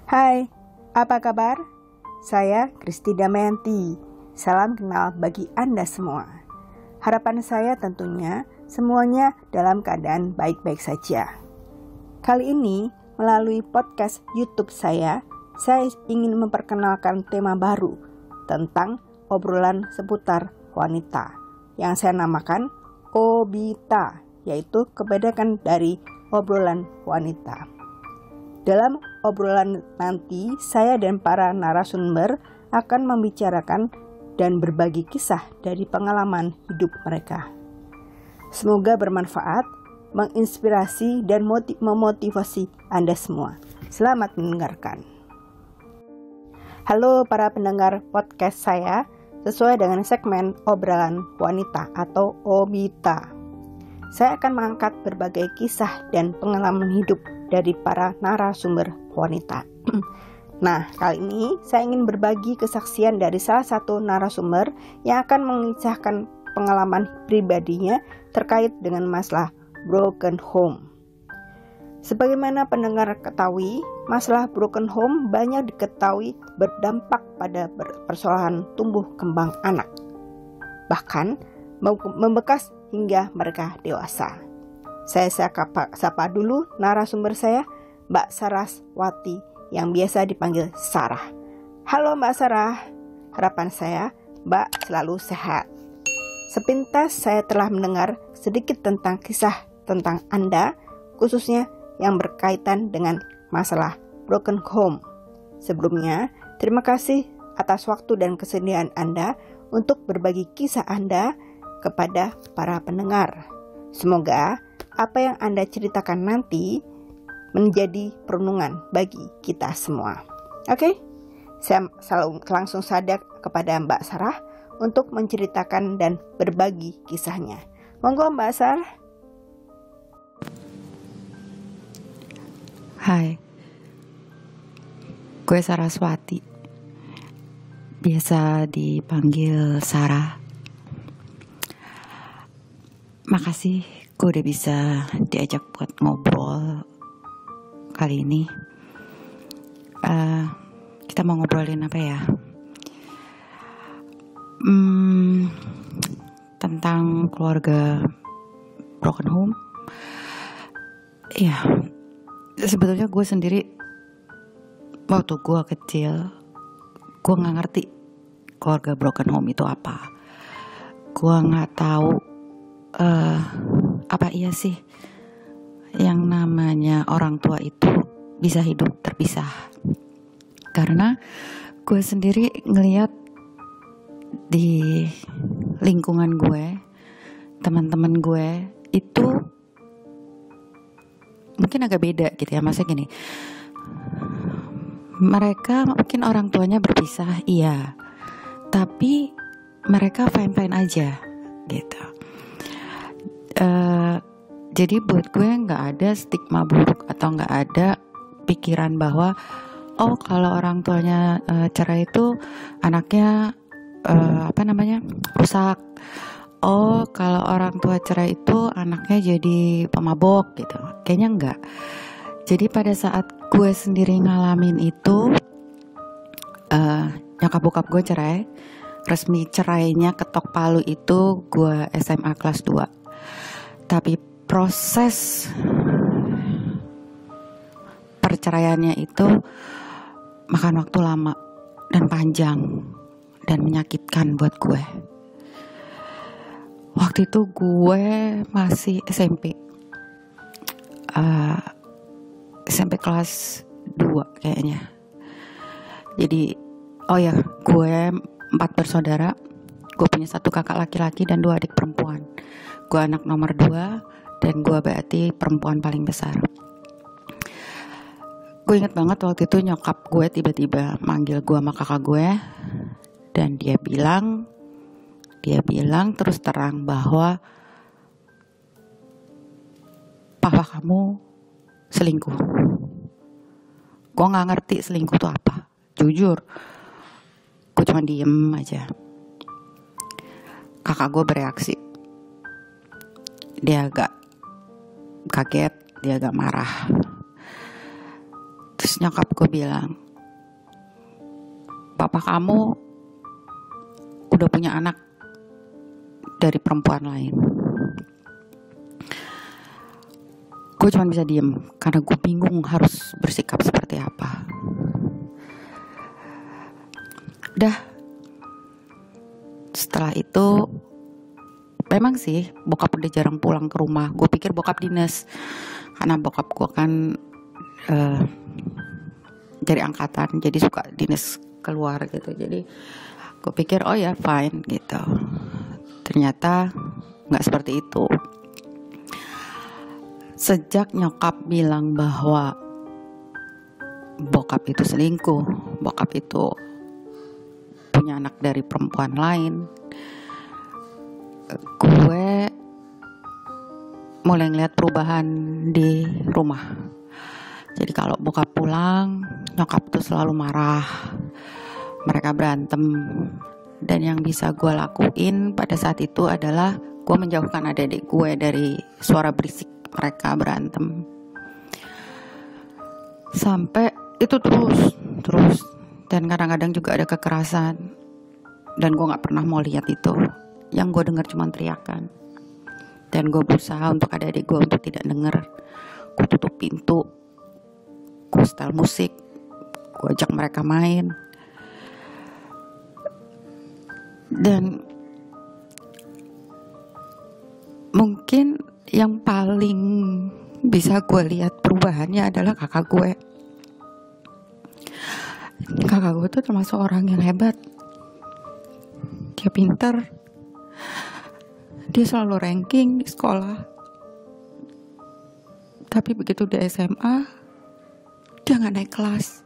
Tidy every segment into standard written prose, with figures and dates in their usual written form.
Hai, apa kabar? Saya Kristi Damayanti. Salam kenal bagi Anda semua. Harapan saya tentunya semuanya dalam keadaan baik-baik saja. Kali ini melalui podcast YouTube saya ingin memperkenalkan tema baru tentang obrolan seputar wanita yang saya namakan Obita, yaitu kebedakan dari obrolan wanita. Dalam obrolan nanti, saya dan para narasumber akan membicarakan dan berbagi kisah dari pengalaman hidup mereka. Semoga bermanfaat, menginspirasi, dan memotivasi Anda semua. Selamat mendengarkan. Halo para pendengar podcast saya, sesuai dengan segmen obrolan wanita atau Obita. Saya akan mengangkat berbagai kisah dan pengalaman hidup dari para narasumber wanita. Nah, kali ini saya ingin berbagi kesaksian dari salah satu narasumber yang akan mengisahkan pengalaman pribadinya terkait dengan masalah broken home. Sebagaimana pendengar ketahui, masalah broken home banyak diketahui berdampak pada persoalan tumbuh kembang anak, bahkan membekas hingga mereka dewasa. Saya sapa dulu narasumber saya, Mbak Saraswati, yang biasa dipanggil Sarah. Halo Mbak Sarah, harapan saya Mbak selalu sehat. Sepintas saya telah mendengar sedikit tentang kisah tentang Anda, khususnya yang berkaitan dengan masalah broken home. Sebelumnya, terima kasih atas waktu dan kesediaan Anda untuk berbagi kisah Anda kepada para pendengar. Semoga apa yang Anda ceritakan nanti menjadi perenungan bagi kita semua. Oke, saya langsung saja kepada Mbak Sarah untuk menceritakan dan berbagi kisahnya. Monggo Mbak Sarah. Hai, gue Saraswati, biasa dipanggil Sarah. Makasih gue udah bisa diajak buat ngobrol kali ini. Kita mau ngobrolin apa ya? Tentang keluarga broken home. Ya, sebetulnya gue sendiri waktu gue kecil, gue nggak ngerti keluarga broken home itu apa. Gue nggak tahu apa iya sih yang namanya orang tua itu bisa hidup terpisah. Karena gue sendiri ngelihat di lingkungan gue, teman-teman gue itu mungkin agak beda gitu ya. Maksudnya gini, mereka mungkin orang tuanya berpisah, iya, tapi mereka fine-fine aja gitu. Jadi buat gue nggak ada stigma buruk atau nggak ada pikiran bahwa kalau orang tuanya cerai itu anaknya rusak. Kalau orang tua cerai itu anaknya jadi pemabok gitu. Kayaknya enggak. Jadi pada saat gue sendiri ngalamin itu, nyokap bokap gue cerai. Resmi cerainya ketok palu itu gue SMA kelas 2. Tapi proses perceraiannya itu makan waktu lama dan panjang dan menyakitkan buat gue. Waktu itu gue masih SMP, SMP kelas 2 kayaknya. Jadi, gue 4 bersaudara. Gue punya 1 kakak laki-laki dan 2 adik perempuan. Gue anak nomor 2 dan gue berarti perempuan paling besar. Gue inget banget waktu itu nyokap gue tiba-tiba manggil gue sama kakak gue. Dan dia bilang terus terang bahwa papa kamu selingkuh. Gue gak ngerti selingkuh itu apa. Jujur, gue cuma diem aja. Kakak gue bereaksi. Dia agak kaget, dia agak marah. Terus Terus nyokap gue bilang, papa kamu udah punya anak dari perempuan lain. Gue cuma bisa diem karena gue bingung harus bersikap seperti apa. Setelah itu memang sih bokap udah jarang pulang ke rumah. Gue pikir bokap dinas, karena bokap gue kan dari angkatan, jadi suka dinas keluar gitu. Jadi gue pikir oh ya fine gitu. Ternyata nggak seperti itu. Sejak nyokap bilang bahwa bokap itu selingkuh, bokap itu punya anak dari perempuan lain, gue mulai ngeliat perubahan di rumah. Jadi kalau bokap pulang, nyokap tuh selalu marah, mereka berantem. Dan yang bisa gue lakuin pada saat itu adalah gue menjauhkan adik-adik gue dari suara berisik mereka berantem. Sampai itu terus. Dan kadang-kadang juga ada kekerasan. Dan gue gak pernah mau lihat itu. Yang gue dengar cuma teriakan. Dan gue berusaha untuk adik-adik gue untuk tidak dengar. Gue tutup pintu, gue setel musik, gue ajak mereka main. Dan mungkin yang paling bisa gue lihat perubahannya adalah kakak gue. Kakak gue tuh termasuk orang yang hebat. Dia pintar, dia selalu ranking di sekolah. Tapi begitu di SMA, dia gak naik kelas.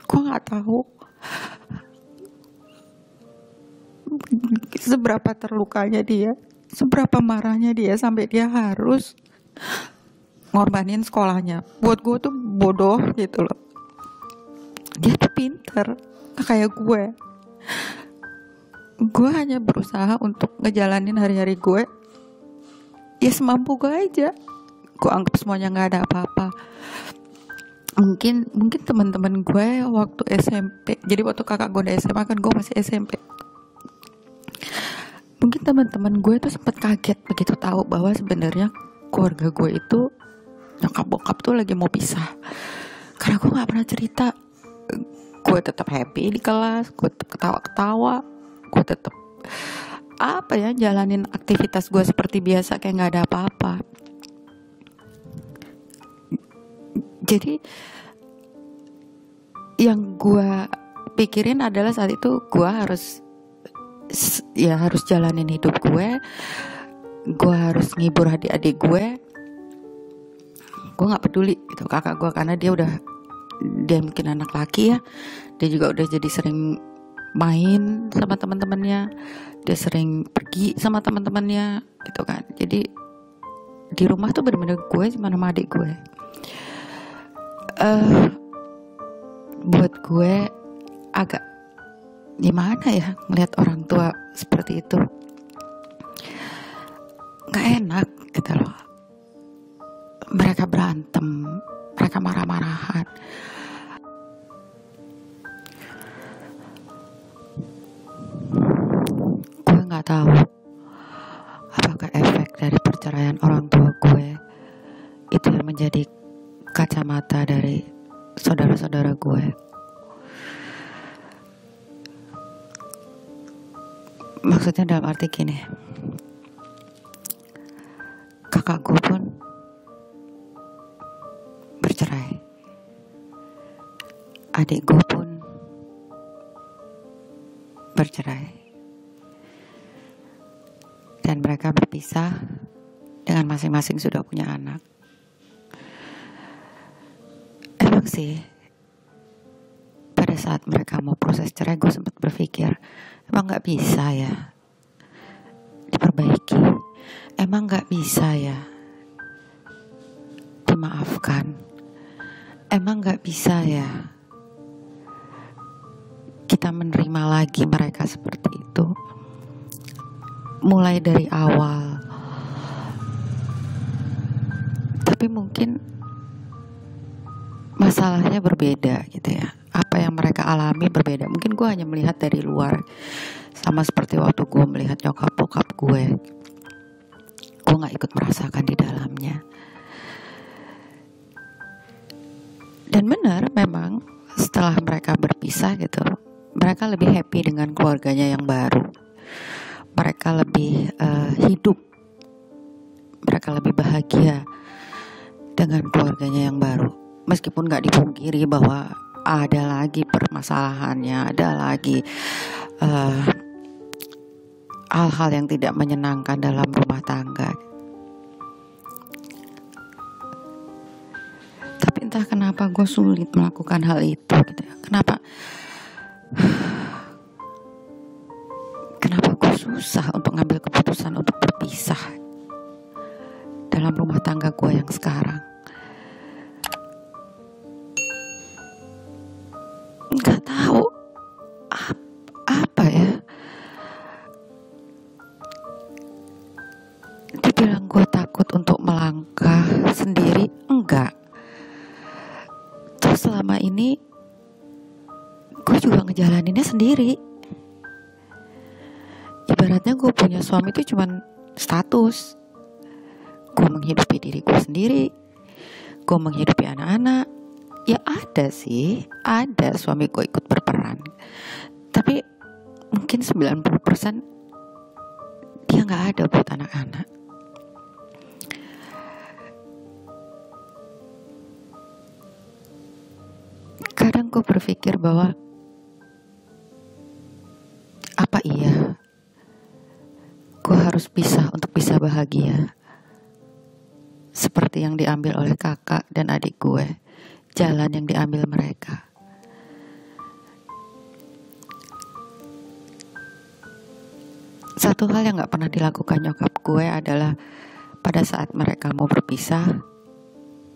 Gue gak tahu seberapa terlukanya dia, seberapa marahnya dia sampai dia harus ngorbanin sekolahnya. Buat gue tuh bodoh gitu loh. Dia tuh pinter, gak kayak gue. Gue hanya berusaha untuk ngejalanin hari-hari gue ya semampu gue aja. Gue anggap semuanya gak ada apa-apa. Mungkin teman-teman gue waktu SMP, jadi waktu kakak gue di SMA kan gue masih SMP. Mungkin teman-teman gue tuh sempat kaget begitu tahu bahwa sebenarnya keluarga gue itu nyokap bokap tuh lagi mau pisah. Karena gue gak pernah cerita. Gue tetap happy di kelas, gue tetap ketawa-ketawa, gue tetap jalanin aktivitas gue seperti biasa kayak gak ada apa-apa. Jadi yang gue pikirin adalah saat itu gue harus jalanin hidup gue harus ngibur adik-adik gue nggak peduli gitu kakak gue, karena dia mungkin anak laki ya, dia juga udah jadi sering main sama teman-temannya, dia sering pergi sama teman-temannya gitu kan. Jadi di rumah tuh benar-benar gue cuma sama adik gue. Buat gue agak gimana ya ngelihat orang tua seperti itu, nggak enak gitu loh. Mereka berantem, mereka marah-marahan. Gue nggak tahu apakah efek dari perceraian orang tua gue itu yang menjadi kacamata dari saudara-saudara gue. Maksudnya dalam arti gini, kakak gue pun bercerai, adik gue pun bercerai, dan mereka berpisah dengan masing-masing sudah punya anak. Emang sih pada saat mereka mau proses cerai, gue sempat berpikir, emang gak bisa ya diperbaiki, emang gak bisa ya dimaafkan, emang gak bisa ya kita menerima lagi mereka seperti itu, mulai dari awal. Tapi mungkin masalahnya berbeda gitu ya. Apa yang mereka alami berbeda. Mungkin gue hanya melihat dari luar, sama seperti waktu gue melihat nyokap bokap gue nggak ikut merasakan di dalamnya. Dan benar, memang setelah mereka berpisah gitu, mereka lebih happy dengan keluarganya yang baru. Mereka lebih hidup, mereka lebih bahagia dengan keluarganya yang baru. Meskipun gak dipungkiri bahwa ada lagi permasalahannya, ada lagi hal-hal yang tidak menyenangkan dalam rumah tangga. Tapi entah kenapa gue sulit melakukan hal itu gitu ya. Kenapa gue susah untuk ngambil keputusan untuk berpisah dalam rumah tangga gue yang sekarang. Nggak tahu apa ya. Dibilang gue takut untuk melangkah sendiri, enggak. Terus selama ini gue juga ngejalaninnya sendiri. Ibaratnya gue punya suami itu cuman status. Gue menghidupi diri gue sendiri, gue menghidupi anak-anak. Ya ada sih, ada suami gue ikut berperan, tapi mungkin 90% dia gak ada buat anak-anak. Kadang gue berpikir bahwa apa iya gue harus pisah untuk bisa bahagia seperti yang diambil oleh kakak dan adik gue, jalan yang diambil mereka. Satu hal yang gak pernah dilakukan nyokap gue adalah pada saat mereka mau berpisah,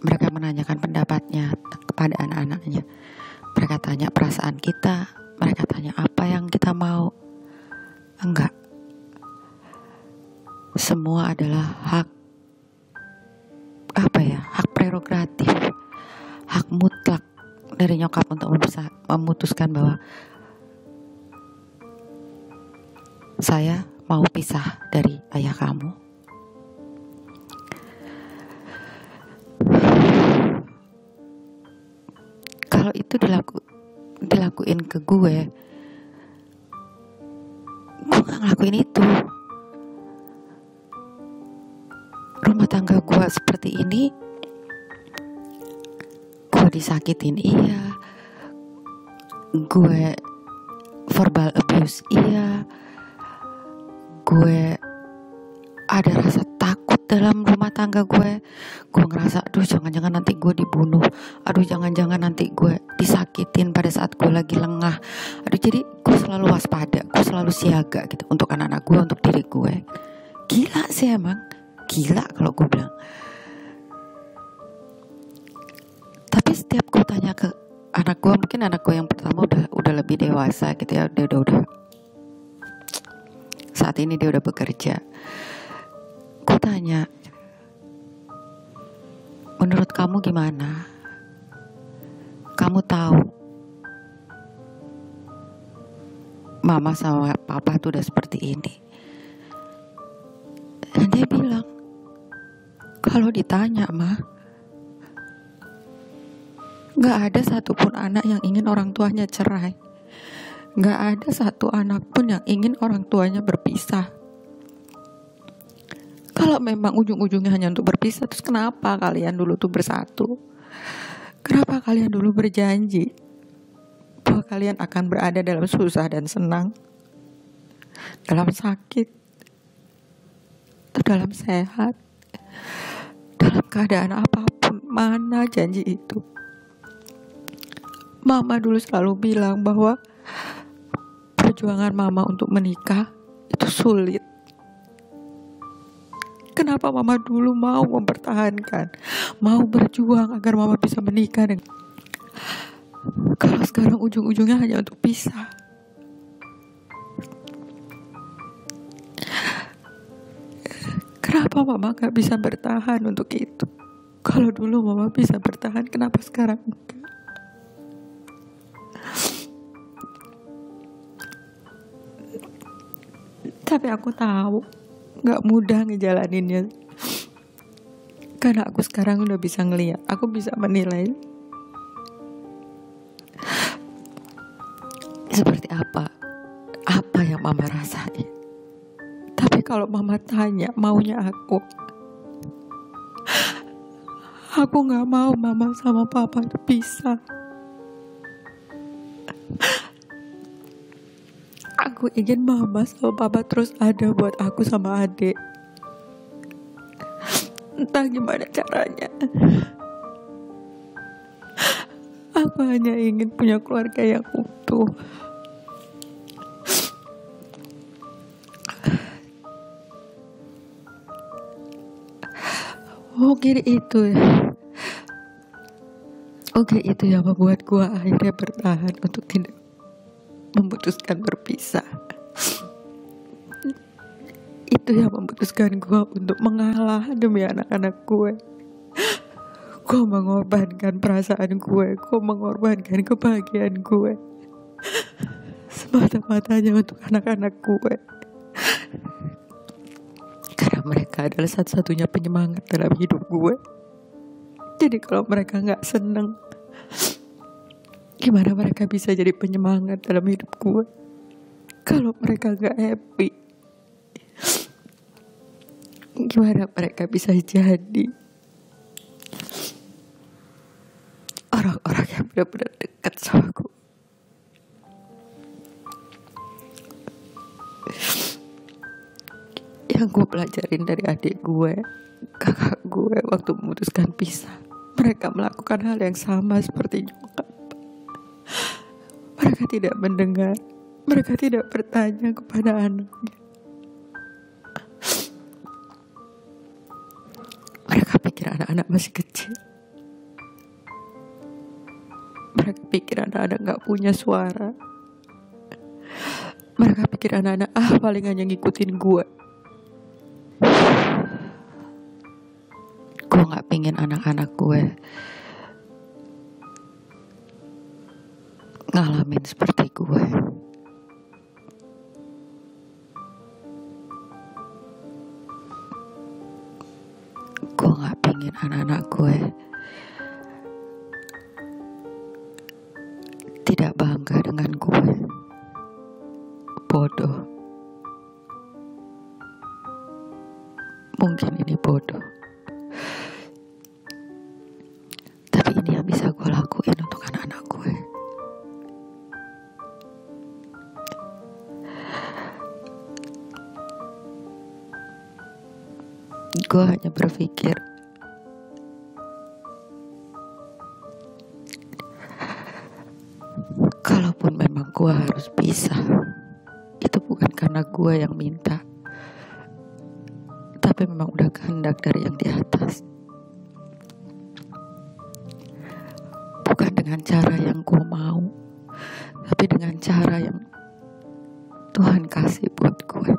mereka menanyakan pendapatnya kepada anak-anaknya. Mereka tanya perasaan kita, mereka tanya apa yang kita mau. Enggak. Semua adalah hak prerogatif, hak mutlak dari nyokap untuk memutuskan bahwa saya mau pisah dari ayah kamu. Kalau itu dilakuin ke gue gak ngelakuin itu. Rumah tangga gue seperti ini, gue disakitin iya, gue verbal abuse iya, gue ada rasa takut dalam rumah tangga gue ngerasa aduh jangan-jangan nanti gue dibunuh, aduh jangan-jangan nanti gue disakitin pada saat gue lagi lengah, aduh. Jadi gue selalu waspada, gue selalu siaga gitu untuk anak-anak gue, untuk diri gue. Gila sih emang, gila kalau gue bilang. Tapi setiap gue tanya ke anak gue, mungkin anak gue yang pertama udah lebih dewasa gitu ya, dia udah saat ini dia udah bekerja. Gue tanya, menurut kamu gimana? Kamu tahu mama sama papa tuh udah seperti ini. Dan dia bilang, kalau ditanya mah, gak ada satupun anak yang ingin orang tuanya cerai. Gak ada satu anak pun yang ingin orang tuanya berpisah. Kalau memang ujung-ujungnya hanya untuk berpisah, terus kenapa kalian dulu tuh bersatu? Kenapa kalian dulu berjanji bahwa kalian akan berada dalam susah dan senang, dalam sakit, atau dalam sehat, dalam keadaan apapun? Mana janji itu? Mama dulu selalu bilang bahwa perjuangan mama untuk menikah itu sulit. Kenapa mama dulu mau mempertahankan, mau berjuang agar mama bisa menikah dengan... Kalau sekarang ujung-ujungnya hanya untuk pisah. Kenapa mama gak bisa bertahan untuk itu? Kalau dulu mama bisa bertahan, kenapa sekarang enggak? Tapi aku tahu gak mudah ngejalaninnya. Karena aku sekarang udah bisa ngeliat, aku bisa menilai seperti apa yang mama rasain. Tapi kalau mama tanya maunya aku gak mau mama sama papa pisah. Aku ingin mama sama papa terus ada buat aku sama adik. Entah gimana caranya. Aku hanya ingin punya keluarga yang utuh. Oke itu yang membuat gue akhirnya bertahan untuk tidak memutuskan berpisah. Itu yang memutuskan gue untuk mengalah demi anak-anak gue. Gue mengorbankan perasaan gue mengorbankan kebahagiaan gue semata-matanya untuk anak-anak gue. Karena mereka adalah satu-satunya penyemangat dalam hidup gue. Jadi kalau mereka gak seneng, gimana mereka bisa jadi penyemangat dalam hidup gue? Kalau mereka gak happy, gimana mereka bisa jadi orang-orang yang benar-benar dekat sama gue? Yang gue pelajarin dari adik gue, kakak gue waktu memutuskan pisah, mereka melakukan hal yang sama seperti nyokap. Mereka tidak mendengar, mereka tidak bertanya kepada anaknya. Mereka pikir anak-anak masih kecil. Mereka pikir anak-anak gak punya suara. Mereka pikir anak-anak paling hanya ngikutin gue. Gue gak pengen anak-anak gue ngalamin seperti gue. Gue gak pengen anak-anak gue tidak bangga dengan gue. Bodoh. Mungkin ini bodoh, tapi ini yang bisa gue lakuin untuk anak-anak gue. Gue hanya berpikir kalaupun memang gue harus pisah, itu bukan karena gue yang minta, tapi memang udah kehendak dari yang di atas. Bukan dengan cara yang gue mau, tapi dengan cara yang Tuhan kasih buat gue.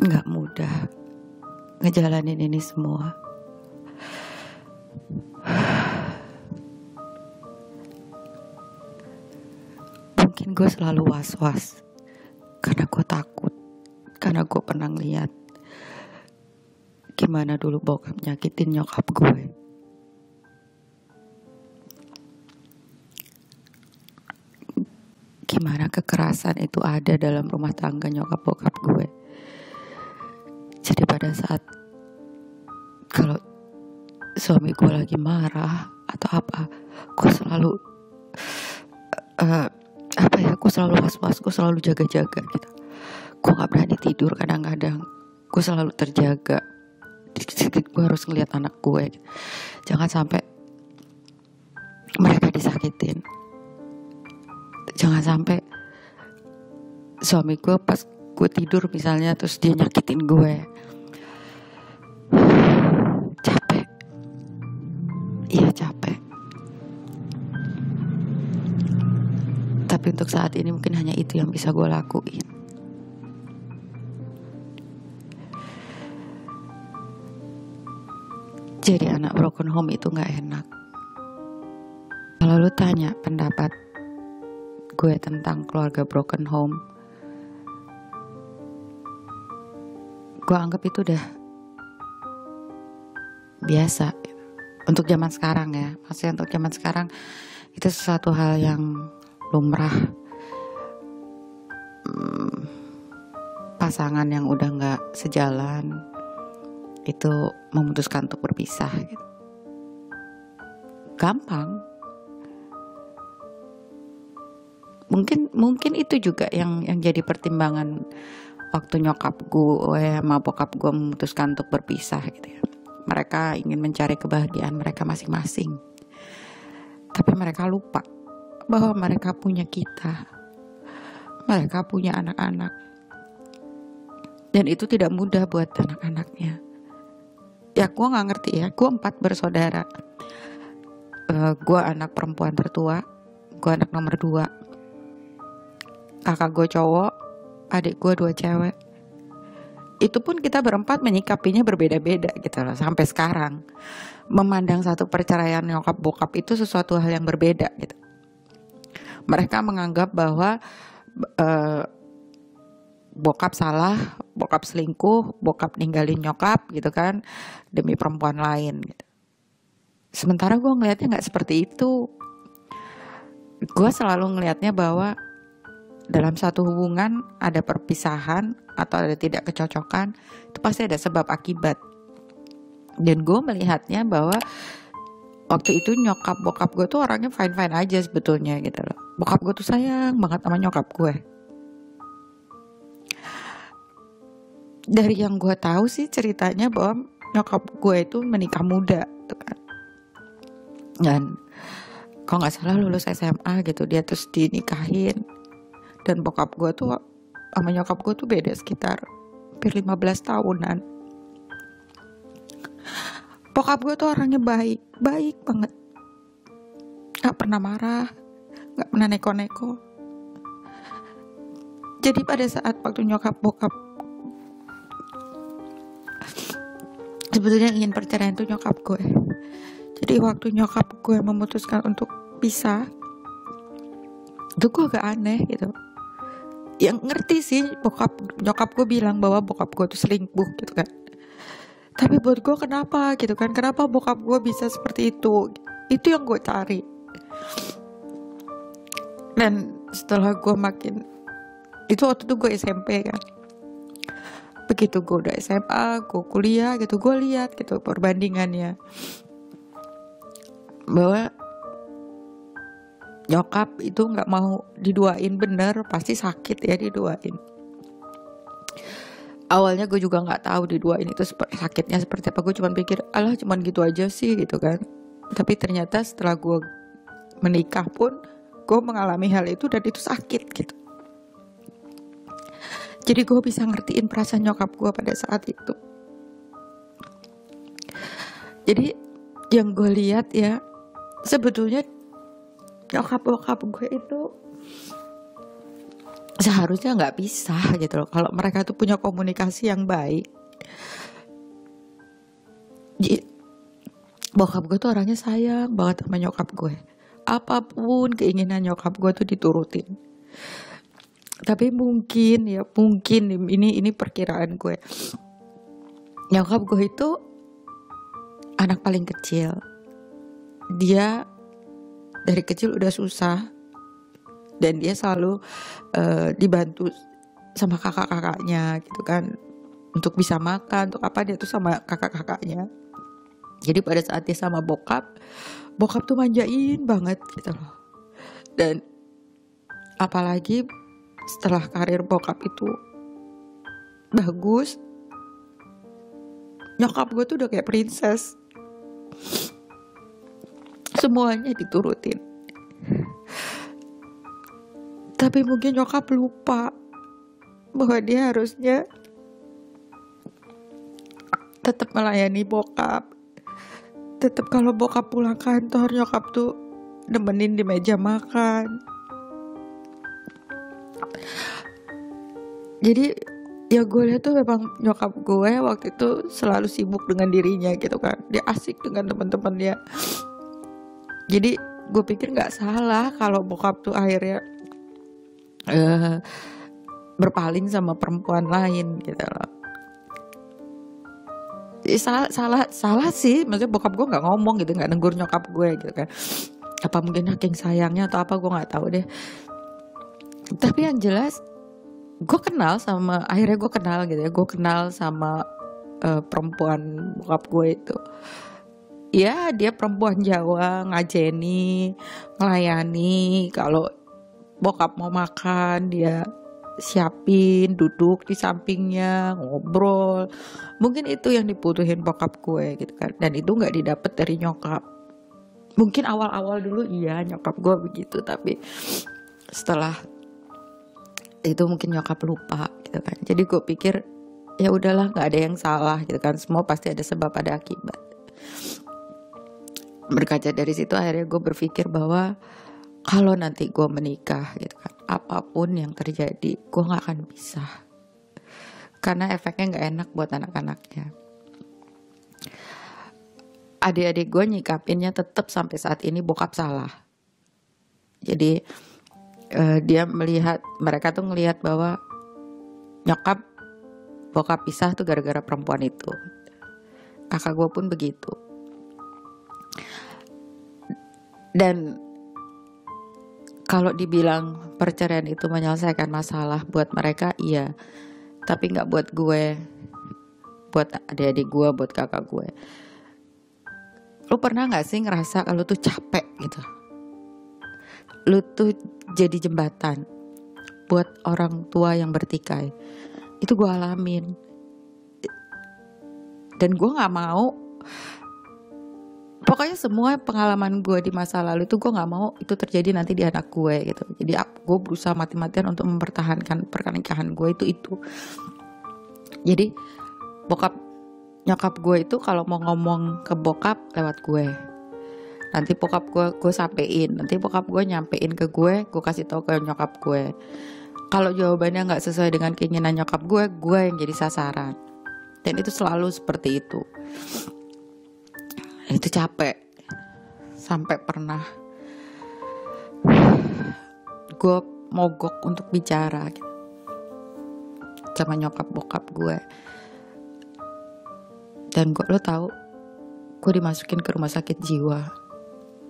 Gak mudah ngejalanin ini semua. Mungkin gue selalu was-was karena gue takut, karena gue pernah lihat gimana dulu bokap nyakitin nyokap gue. Gimana kekerasan itu ada dalam rumah tangga nyokap bokap gue. Jadi pada saat kalau suami gue lagi marah atau apa, gue selalu gue selalu was-was, gue selalu jaga-jaga gitu. Gue gak berani tidur kadang-kadang, gue selalu terjaga. Gue harus ngeliat anak gue, jangan sampai mereka disakitin. Jangan sampai suami gue pas gue tidur misalnya terus dia nyakitin gue. Capek. Iya capek. Tapi untuk saat ini mungkin hanya itu yang bisa gue lakuin. Jadi anak broken home itu gak enak. kalau lu tanya pendapat gue tentang keluarga broken home, gue anggap itu udah biasa untuk zaman sekarang ya. Maksudnya untuk zaman sekarang itu sesuatu hal yang lumrah. Pasangan yang udah gak sejalan itu memutuskan untuk berpisah gitu. Gampang. Mungkin itu juga yang jadi pertimbangan waktu nyokap gue sama bokap gue memutuskan untuk berpisah gitu ya. Mereka ingin mencari kebahagiaan mereka masing-masing, tapi mereka lupa bahwa mereka punya kita, mereka punya anak-anak, dan itu tidak mudah buat anak-anaknya. Ya gue gak ngerti ya, gue 4 bersaudara, gue anak perempuan tertua, gue anak nomor 2, kakak gue cowok, adik gue 2 cewek. Itu pun kita berempat menyikapinya berbeda-beda gitu loh. Sampai sekarang memandang satu perceraian nyokap bokap itu sesuatu hal yang berbeda gitu. Mereka menganggap bahwa bokap salah, bokap selingkuh, bokap ninggalin nyokap gitu kan, demi perempuan lain gitu. Sementara gue ngelihatnya gak seperti itu. Gue selalu ngelihatnya bahwa dalam satu hubungan ada perpisahan atau ada tidak kecocokan, itu pasti ada sebab akibat. Dan gue melihatnya bahwa waktu itu nyokap bokap gue tuh orangnya fine-fine aja sebetulnya gitu loh. Bokap gue tuh sayang banget sama nyokap gue. Dari yang gue tahu sih ceritanya bahwa nyokap gue itu menikah muda gitu kan. Dan kalau gak salah lulus SMA gitu, dia terus dinikahin. Dan bokap gue tuh sama nyokap gue tuh beda sekitar hampir 15 tahunan. Bokap gue tuh orangnya baik banget. Gak pernah marah, gak pernah neko-neko. Jadi pada saat waktu nyokap bokap sebetulnya ingin perceraian tuh nyokap gue. Jadi waktu nyokap gue memutuskan untuk pisah, itu gue agak aneh gitu. Yang ngerti sih nyokap gue bilang bahwa bokap gue tuh selingkuh gitu kan. Tapi buat gue kenapa gitu kan, kenapa bokap gue bisa seperti itu yang gue cari. Dan setelah gue makin, itu waktu itu gue SMP kan, begitu gue udah SMA, gue kuliah gitu, gue lihat gitu perbandingannya bahwa nyokap itu gak mau diduain bener, pasti sakit ya diduain. Awalnya gue juga gak tahu diduain itu sakitnya seperti apa. Gue cuma pikir, alah cuman gitu aja sih gitu kan. Tapi ternyata setelah gue menikah pun gue mengalami hal itu dan itu sakit gitu. Jadi gue bisa ngertiin perasaan nyokap gue pada saat itu. Jadi yang gue lihat ya, sebetulnya nyokap bokap gue itu seharusnya nggak pisah gitu loh. Kalau mereka tuh punya komunikasi yang baik. Bokap gue tuh orangnya sayang banget sama nyokap gue. Apapun keinginan nyokap gue tuh diturutin. Tapi mungkin ini perkiraan gue. Nyokap gue itu anak paling kecil. Dia dari kecil udah susah dan dia selalu dibantu sama kakak-kakaknya gitu kan, untuk bisa makan, untuk apa dia tuh sama kakak-kakaknya. Jadi pada saat dia sama bokap tuh manjain banget gitu loh. Dan apalagi setelah karir bokap itu bagus, nyokap gue tuh udah kayak princess. Semuanya diturutin. Tapi mungkin nyokap lupa bahwa dia harusnya tetap melayani bokap. Tetap kalau bokap pulang kantor, nyokap tuh nemenin di meja makan. Jadi ya gue lihat tuh memang nyokap gue waktu itu selalu sibuk dengan dirinya gitu kan. Dia asik dengan teman-teman dia. Jadi gue pikir nggak salah kalau bokap tuh akhirnya eh, berpaling sama perempuan lain gitu loh. Salah sih, maksudnya bokap gue nggak ngomong gitu, nggak negur nyokap gue gitu kan. Apa mungkin saking sayangnya atau apa, gue nggak tahu deh. Tapi yang jelas akhirnya gue kenal gitu ya, gue kenal sama perempuan bokap gue itu. Ya dia perempuan Jawa, ngajeni, melayani. Kalau bokap mau makan dia siapin, duduk di sampingnya, ngobrol. Mungkin itu yang dibutuhin bokap gue gitu kan. Dan itu nggak didapet dari nyokap. Mungkin awal-awal dulu iya nyokap gue begitu, tapi setelah itu mungkin nyokap lupa gitu kan. Jadi gue pikir ya udahlah, nggak ada yang salah gitu kan. Semua pasti ada sebab ada akibat. Berkaca dari situ akhirnya gue berpikir bahwa kalau nanti gue menikah gitu kan, apapun yang terjadi gue gak akan bisa, karena efeknya gak enak buat anak-anaknya. Adik-adik gue nyikapinnya tetap sampai saat ini bokap salah. Jadi mereka tuh ngelihat bahwa bokap pisah tuh gara-gara perempuan itu. Kakak gue pun begitu. Dan kalau dibilang perceraian itu menyelesaikan masalah buat mereka, iya. Tapi gak buat gue, buat adik-adik gue, buat kakak gue. Lu pernah gak sih ngerasa kalau tuh capek gitu? Lu tuh jadi jembatan buat orang tua yang bertikai. Itu gue alamin. Dan gue gak mau, pokoknya semua pengalaman gue di masa lalu itu gue gak mau itu terjadi nanti di anak gue gitu. Jadi gue berusaha mati-matian untuk mempertahankan pernikahan gue itu. Jadi nyokap gue itu kalau mau ngomong ke bokap lewat gue. Nanti bokap gue sampein, nanti bokap gue nyampein ke gue kasih tahu ke nyokap gue. Kalau jawabannya gak sesuai dengan keinginan nyokap gue yang jadi sasaran. Dan itu selalu seperti itu. Itu capek. Sampai pernah gue mogok untuk bicara gitu sama nyokap bokap gue. Dan lo tahu, gue dimasukin ke rumah sakit jiwa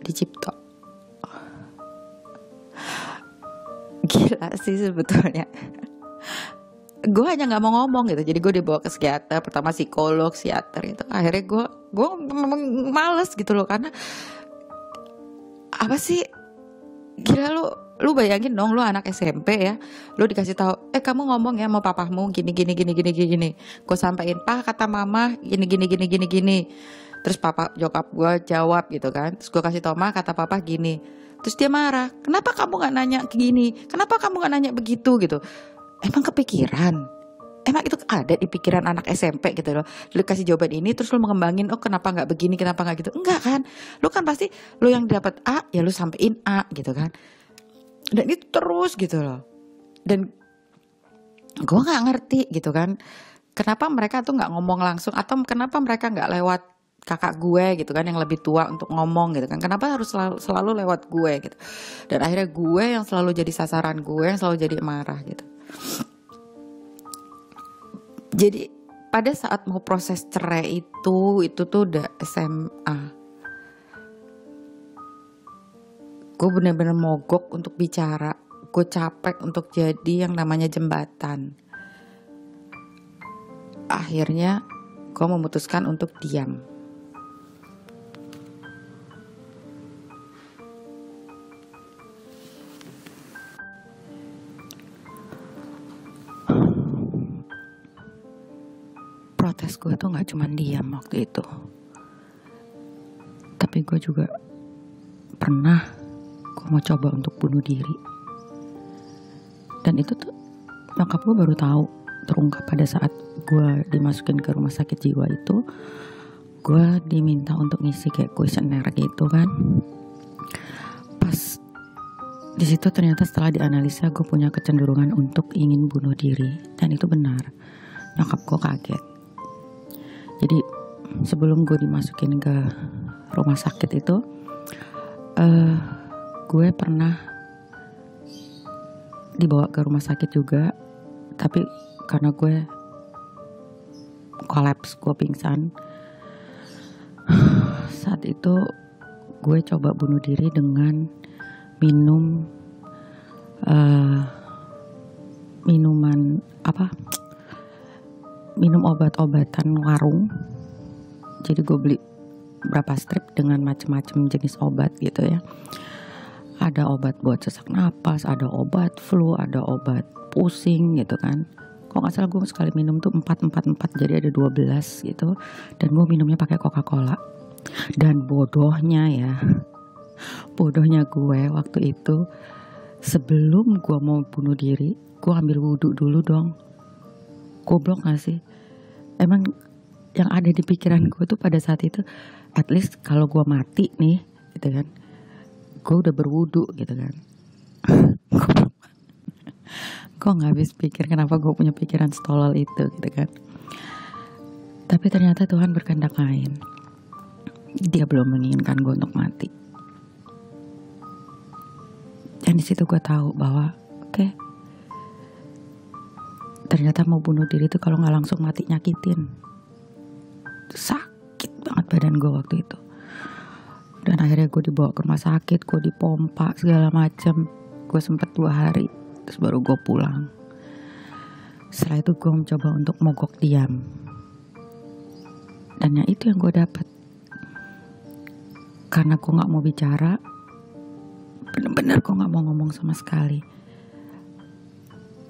di Cipto. Gila sih sebetulnya. Gue hanya nggak mau ngomong gitu, jadi gue dibawa ke psikiater, pertama psikolog, psikiater itu. Akhirnya gue memang males gitu loh, karena apa sih, gila lu bayangin dong, lu anak SMP ya, lu dikasih tahu, kamu ngomong ya sama papamu gini. Gue sampein, pak kata mama gini. Terus nyokap gue jawab gitu kan, terus gue kasih tau, ma kata papa gini. Terus dia marah, kenapa kamu nggak nanya gini, kenapa kamu nggak nanya begitu gitu. Emang kepikiran? Emang itu ada di pikiran anak SMP gitu loh. Lu kasih jawaban ini terus lu mengembangin, kenapa gak begini, kenapa gak gitu. Enggak kan? Lu kan pasti lu yang dapat A, ya lu sampein A gitu kan. Dan itu terus gitu loh. Dan gue gak ngerti gitu kan, kenapa mereka tuh gak ngomong langsung, atau kenapa mereka gak lewat kakak gue gitu kan yang lebih tua untuk ngomong gitu kan. Kenapa harus selalu lewat gue gitu. Dan akhirnya gue yang selalu jadi sasaran, gue yang selalu jadi marah gitu. Jadi pada saat mau proses cerai itu tuh udah SMA. Gue bener-bener mogok untuk bicara. Gue capek untuk jadi yang namanya jembatan. Akhirnya gue memutuskan untuk diam. Protes gue tuh gak cuma diam waktu itu, tapi gue juga pernah gue mau coba untuk bunuh diri. Dan itu tuh nyokap gue baru tahu, terungkap pada saat gue dimasukin ke rumah sakit jiwa itu. Gue diminta untuk ngisi kayak kuesioner gitu kan. Pas di situ ternyata setelah dianalisa gue punya kecenderungan untuk ingin bunuh diri, dan itu benar. Nyokap gue kaget. Jadi sebelum gue dimasukin ke rumah sakit itu, gue pernah dibawa ke rumah sakit juga, tapi karena gue kolaps, gue pingsan. Saat itu gue coba bunuh diri dengan minum minum obat-obatan warung. Jadi gue beli berapa strip dengan macam-macam jenis obat gitu ya. Ada obat buat sesak napas, ada obat flu, ada obat pusing gitu kan. Kalau nggak salah gue sekali minum tuh 4, jadi ada 12 gitu. Dan gue minumnya pakai Coca-Cola. Dan bodohnya gue waktu itu, sebelum gue mau bunuh diri, gue ambil wudhu dulu dong. Goblok gak sih? Emang yang ada di pikiran gue tuh pada saat itu, at least kalau gue mati nih gitu kan, gue udah berwudhu gitu kan. Gue gak habis pikir kenapa gue punya pikiran stolol itu gitu kan. Tapi ternyata Tuhan berkehendak lain. Dia belum menginginkan gue untuk mati. Dan di situ gue tahu bahwa oke, ternyata mau bunuh diri itu kalau nggak langsung mati nyakitin. Sakit banget badan gue waktu itu. Dan akhirnya gue dibawa ke rumah sakit, gue dipompa segala macam. Gue sempet 2 hari, terus baru gue pulang. Setelah itu gue mencoba untuk mogok diam. Dan ya itu yang gue dapat. Karena gue gak mau bicara, bener-bener gue gak mau ngomong sama sekali.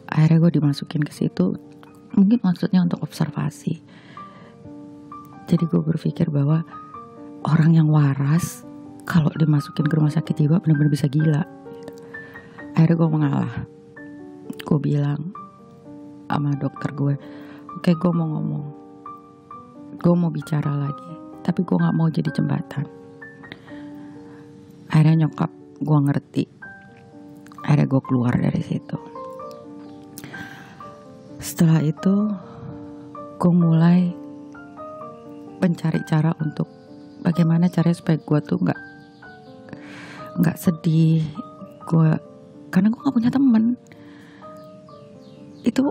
Akhirnya gue dimasukin ke situ, mungkin maksudnya untuk observasi. Jadi gue berpikir bahwa orang yang waras kalau dimasukin ke rumah sakit jiwa benar-benar bisa gila. Akhirnya gue mengalah. Gue bilang sama dokter gue, oke, gue mau ngomong, gue mau bicara lagi, tapi gue gak mau jadi jembatan. Akhirnya nyokap gue ngerti. Akhirnya gue keluar dari situ. Setelah itu gue mulai mencari cara untuk bagaimana caranya supaya gue tuh nggak sedih. Karena gue nggak punya temen. Itu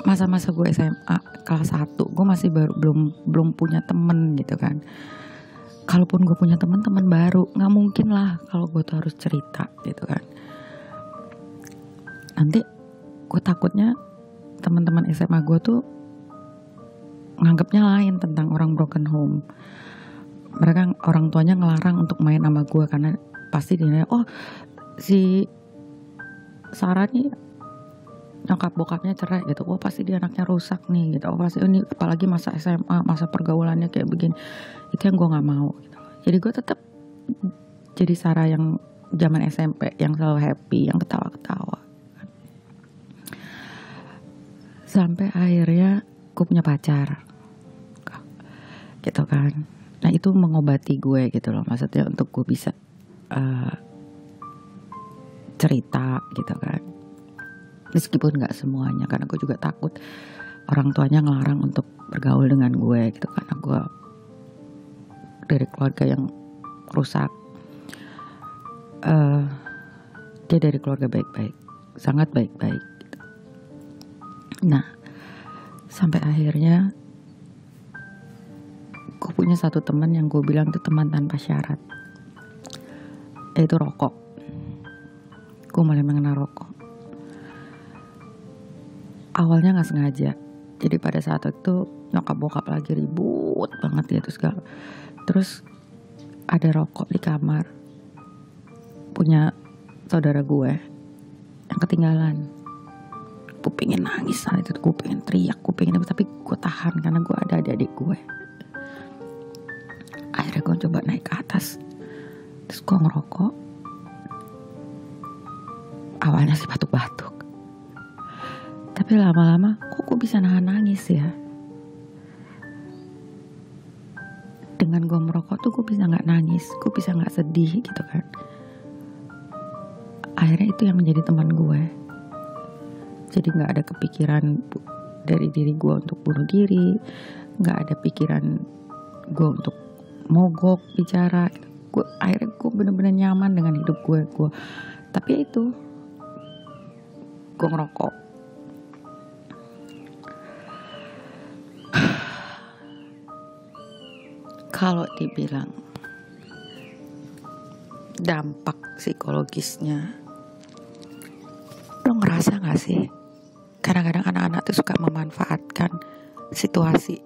masa-masa gue SMA kelas 1, gue masih belum punya temen gitu kan. Kalaupun gue punya teman baru, nggak mungkin lah kalau gue tuh harus cerita gitu kan. Nanti gue takutnya teman-teman SMA gue tuh nganggapnya lain tentang orang broken home. Mereka, orang tuanya ngelarang untuk main sama gue karena pasti dinilai, oh si Sarah nih nyokap bokapnya cerai gitu, oh pasti dia anaknya rusak nih gitu, oh pasti ini apalagi masa SMA, masa pergaulannya kayak begini. Itu yang gue nggak mau gitu. Jadi gue tetap jadi Sarah yang zaman SMP, yang selalu happy, yang ketawa-ketawa. Sampai akhirnya gue punya pacar gitu kan. Nah itu mengobati gue gitu loh, maksudnya untuk gue bisa cerita gitu kan. Meskipun gak semuanya, karena gue juga takut orang tuanya ngelarang untuk bergaul dengan gue gitu, karena gue dari keluarga yang rusak. Dia dari keluarga baik-baik, sangat baik-baik gitu. Nah sampai akhirnya gue punya satu teman yang gue bilang itu teman tanpa syarat, yaitu rokok. Gue mulai mengenal rokok. Awalnya gak sengaja. Jadi pada saat itu nyokap bokap lagi ribut banget gitu segala. Terus ada rokok di kamar punya saudara gue yang ketinggalan. Gue pengen nangis saat itu, gue pengen teriak, gue pengen apa, tapi gue tahan karena gue ada adik gue. Akhirnya gue coba naik ke atas, terus gue ngerokok. Awalnya sih batuk-batuk, tapi lama-lama kok gue bisa nahan nangis ya. Dengan gue merokok tuh gue bisa gak nangis, gue bisa gak sedih gitu kan. Akhirnya itu yang menjadi teman gue. Jadi gak ada kepikiran dari diri gue untuk bunuh diri, gak ada pikiran gue untuk mogok bicara gitu. akhirnya gue bener-bener nyaman dengan hidup gue. Tapi itu gue ngerokok. Kalau dibilang dampak psikologisnya, lo ngerasa gak sih kadang-kadang anak-anak tuh suka memanfaatkan situasi,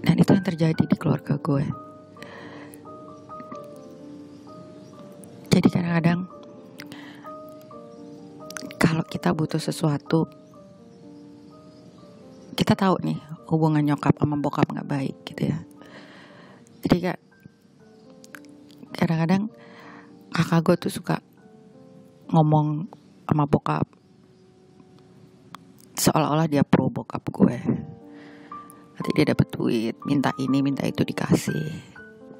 dan itu yang terjadi di keluarga gue. Jadi kadang-kadang kalau kita butuh sesuatu, kita tahu nih hubungan nyokap sama bokap gak baik gitu ya. Jadi kadang-kadang kakak gue tuh suka ngomong sama bokap seolah-olah dia pro bokap gue. Nanti dia dapet duit, minta ini minta itu dikasih.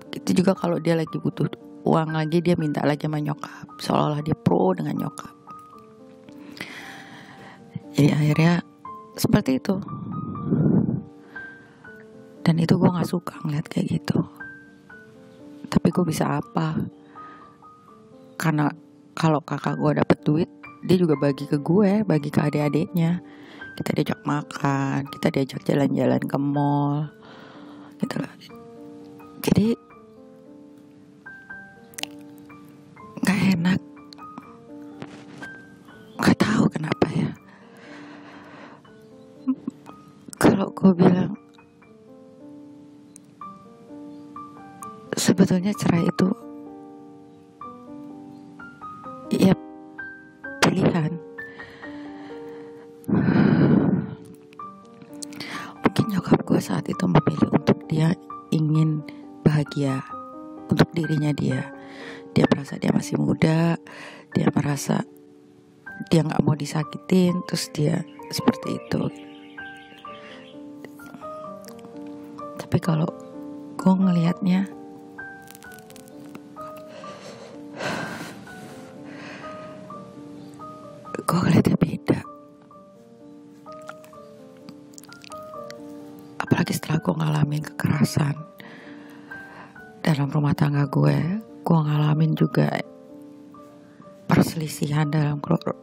Itu juga kalau dia lagi butuh uang lagi, dia minta lagi sama nyokap, seolah-olah dia pro dengan nyokap. Jadi akhirnya seperti itu. Dan itu gue gak suka ngeliat kayak gitu. Tapi gue bisa apa? Karena kalau kakak gue dapet duit, dia juga bagi ke gue, bagi ke adik-adiknya. Kita diajak makan, kita diajak jalan-jalan ke mall gitu lah. Jadi gak enak. Gak tahu kenapa ya. Kalau gue bilang sebetulnya cerai itu ya pilihan. Mungkin nyokap gue saat itu memilih untuk dia ingin bahagia untuk dirinya dia. Dia merasa dia masih muda, dia merasa dia gak mau disakitin, terus dia seperti itu. Tapi kalau gue ngelihatnya, gue ngeliatnya beda. Apalagi setelah gue ngalamin kekerasan dalam rumah tangga gue ngalamin juga perselisihan dalam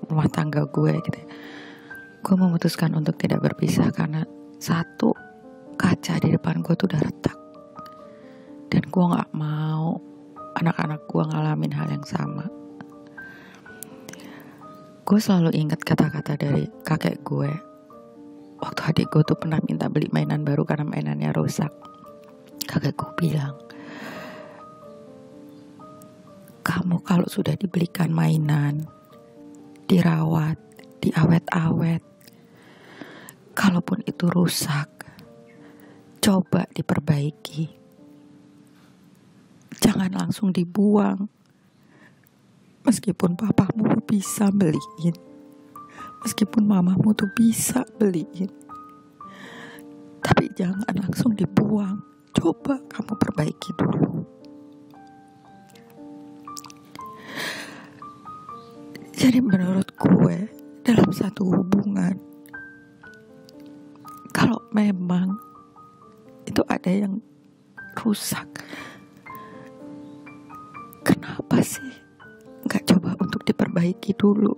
rumah tangga gue gitu. Gue memutuskan untuk tidak berpisah karena satu, kaca di depan gue tuh udah retak, dan gue gak mau anak-anak gue ngalamin hal yang sama. Gue selalu ingat kata-kata dari kakek gue waktu adik gue tuh pernah minta beli mainan baru karena mainannya rusak. Kakek gue bilang, kamu kalau sudah dibelikan mainan, dirawat, diawet-awet, kalaupun itu rusak, coba diperbaiki. Jangan langsung dibuang. Meskipun papamu bisa beliin, meskipun mamamu tuh bisa beliin, tapi jangan langsung dibuang. Coba kamu perbaiki dulu. Jadi menurut gue, dalam satu hubungan, kalau memang itu ada yang rusak, kenapa sih gak coba untuk diperbaiki dulu?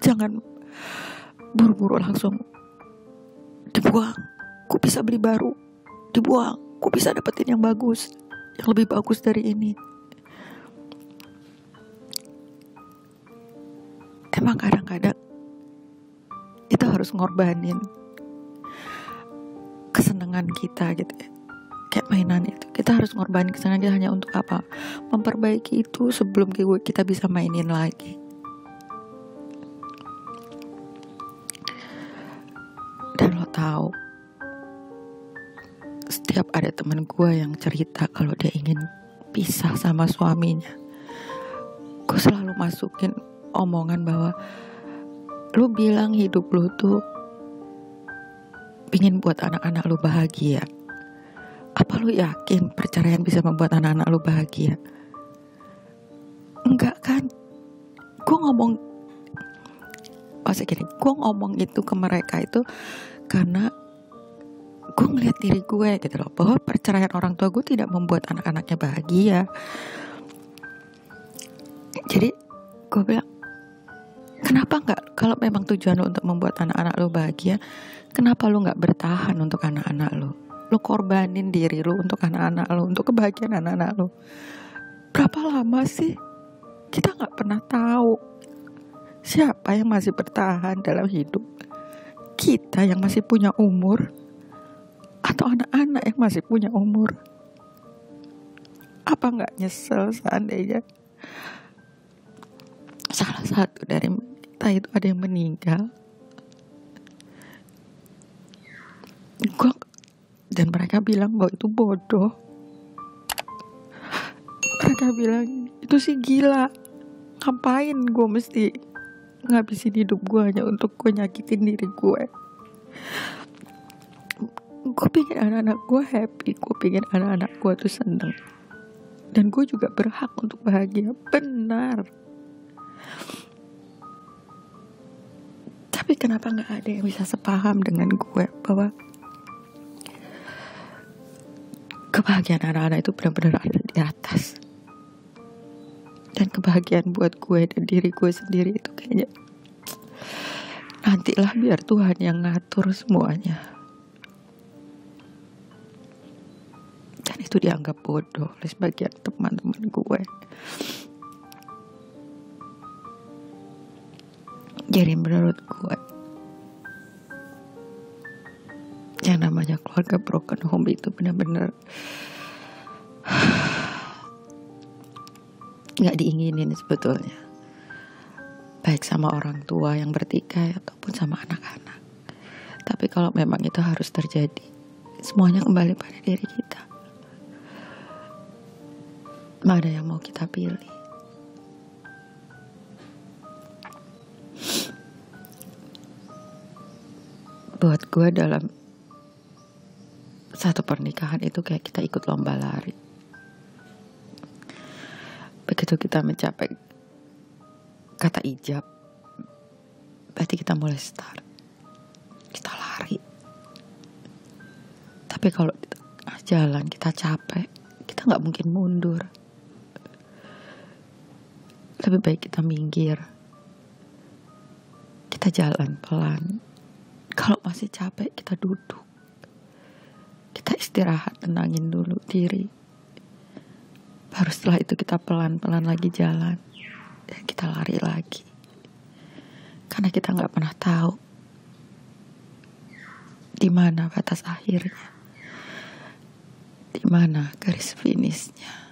Jangan buru-buru langsung dibuang. Gue bisa beli baru, dibuang. Gue bisa dapetin yang bagus, yang lebih bagus dari ini. Emang kadang-kadang itu harus ngorbanin kesenangan kita gitu ya. Kayak mainan itu, kita harus ngorbanin kesenangan kita hanya untuk apa? Memperbaiki itu sebelum kita bisa mainin lagi. Dan lo tahu, setiap ada teman gue yang cerita kalau dia ingin pisah sama suaminya, gue selalu masukin omongan bahwa lu bilang hidup lu tuh pingin buat anak-anak lu bahagia. Apa lu yakin perceraian bisa membuat anak-anak lu bahagia? Enggak kan? Gue ngomong itu ke mereka itu karena gue ngeliat diri gue gitu loh, bahwa perceraian orang tua gue tidak membuat anak-anaknya bahagia. Jadi gue bilang, kenapa nggak, kalau memang tujuan lo untuk membuat anak-anak lo bahagia, kenapa lo nggak bertahan untuk anak-anak lo? Lo korbanin diri lo untuk anak-anak lo, untuk kebahagiaan anak-anak lo. Berapa lama sih? Kita nggak pernah tahu siapa yang masih bertahan dalam hidup. Kita yang masih punya umur, atau anak-anak yang masih punya umur. Apa nggak nyesel seandainya salah satu dari kita itu ada yang meninggal? Dan mereka bilang bahwa itu bodoh. Mereka bilang itu sih gila. Ngapain gue mesti ngabisin hidup gue hanya untuk gue nyakitin diri gue? Gue pengen anak-anak gue happy, gue pengen anak-anak gue tuh seneng, dan gue juga berhak untuk bahagia, benar. Tapi kenapa gak ada yang bisa sepaham dengan gue bahwa kebahagiaan anak-anak itu benar-benar ada di atas, dan kebahagiaan buat gue dan diri gue sendiri itu kayaknya nantilah biar Tuhan yang ngatur semuanya. Dan itu dianggap bodoh oleh sebagian teman-teman gue. Jadi menurut gue, yang namanya keluarga broken home itu benar-benar gak diinginin sebetulnya, baik sama orang tua yang bertikai ataupun sama anak-anak. Tapi kalau memang itu harus terjadi, semuanya kembali pada diri kita. Mana yang mau kita pilih? Buat gue dalam satu pernikahan itu kayak kita ikut lomba lari. Begitu kita mencapai kata ijab, berarti kita mulai start. Kita lari. Tapi kalau di tengah jalan kita capek, kita gak mungkin mundur. Lebih baik kita minggir. Kita jalan pelan. Kalau masih capek, kita duduk. Kita istirahat, tenangin dulu diri. Baru setelah itu kita pelan-pelan lagi jalan. Dan kita lari lagi. Karena kita gak pernah tahu di mana batas akhirnya. Di mana garis finishnya.